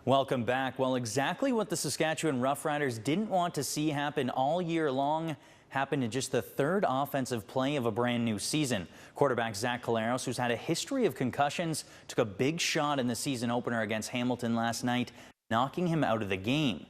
Welcome back. Well, exactly what the Saskatchewan Roughriders didn't want to see happen all year long happened in just the third offensive play of a brand new season. Quarterback Zach Collaros, who's had a history of concussions, took a big shot in the season opener against Hamilton last night, knocking him out of the game.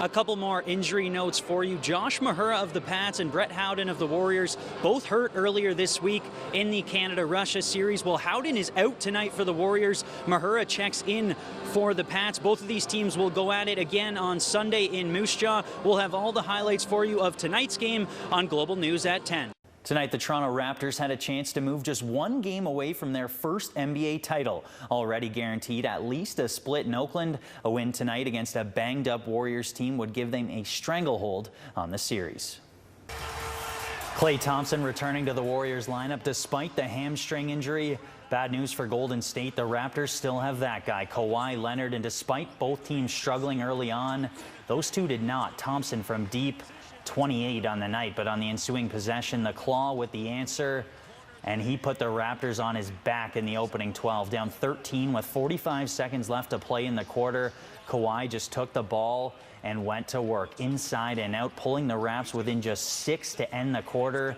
A couple more injury notes for you. Josh Mahura of the Pats and Brett Howden of the Warriors both hurt earlier this week in the Canada-Russia series. Well, Howden is out tonight for the Warriors. Mahura checks in for the Pats. Both of these teams will go at it again on Sunday in Moose Jaw. We'll have all the highlights for you of tonight's game on Global News at 10. Tonight, the Toronto Raptors had a chance to move just one game away from their first NBA title. Already guaranteed at least a split in Oakland. A win tonight against a banged-up Warriors team would give them a stranglehold on the series. Klay Thompson returning to the Warriors lineup despite the hamstring injury. Bad news for Golden State. The Raptors still have that guy, Kawhi Leonard, and despite both teams struggling early on, those two did not. Thompson from deep, 28 on the night, but on the ensuing possession, the claw with the answer, and he put the Raptors on his back in the opening 12. Down 13 with 45 seconds left to play in the quarter. Kawhi just took the ball and went to work inside and out, pulling the Raps within just 6 to end the quarter.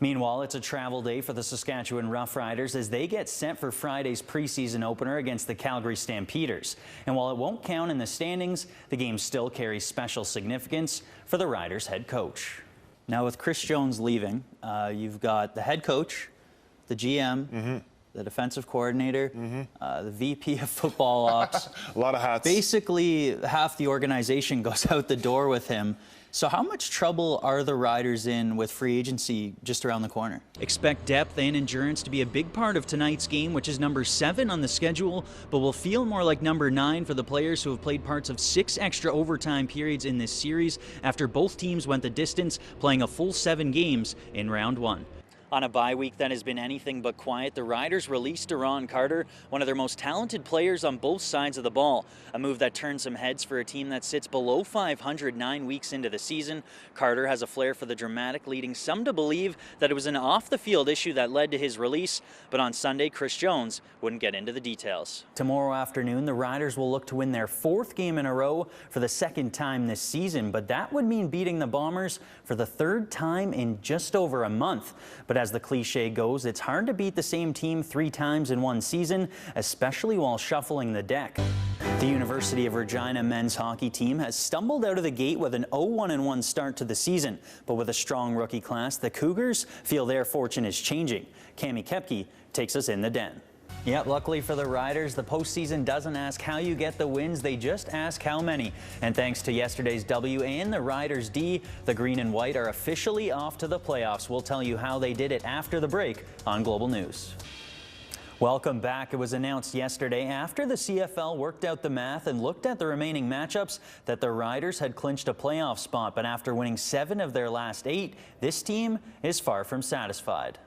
Meanwhile, it's a travel day for the Saskatchewan Roughriders as they get set for Friday's preseason opener against the Calgary Stampeders. And while it won't count in the standings, the game still carries special significance for the Riders' head coach. Now, with Chris Jones leaving, you've got the head coach, the GM, the defensive coordinator, the VP of football ops. A lot of hats. Basically, half the organization goes out the door with him. So how much trouble are the Riders in with free agency just around the corner? Expect depth and endurance to be a big part of tonight's game, which is number 7 on the schedule, but will feel more like number 9 for the players who have played parts of 6 extra overtime periods in this series after both teams went the distance, playing a full 7 games in round 1. On a bye week that has been anything but quiet, the Riders released Deron Carter, one of their most talented players on both sides of the ball. A move that turned some heads for a team that sits below 500 9 weeks into the season. Carter has a flair for the dramatic, leading some to believe that it was an off-the-field issue that led to his release. But on Sunday, Chris Jones wouldn't get into the details. Tomorrow afternoon, the Riders will look to win their 4th game in a row for the 2nd time this season. But that would mean beating the Bombers for the 3rd time in just over a month. But as the cliche goes, it's hard to beat the same team 3 times in one season, especially while shuffling the deck. The University of Regina men's hockey team has stumbled out of the gate with an 0-1-1 start to the season. But with a strong rookie class, the Cougars feel their fortune is changing. Cami Kepke takes us in the den. Yeah, luckily for the Riders, the postseason doesn't ask how you get the wins, they just ask how many. And thanks to yesterday's W and the Riders D, the green and white are officially off to the playoffs. We'll tell you how they did it after the break on Global News. Welcome back. It was announced yesterday after the CFL worked out the math and looked at the remaining matchups that the Riders had clinched a playoff spot. But after winning 7 of their last 8, this team is far from satisfied.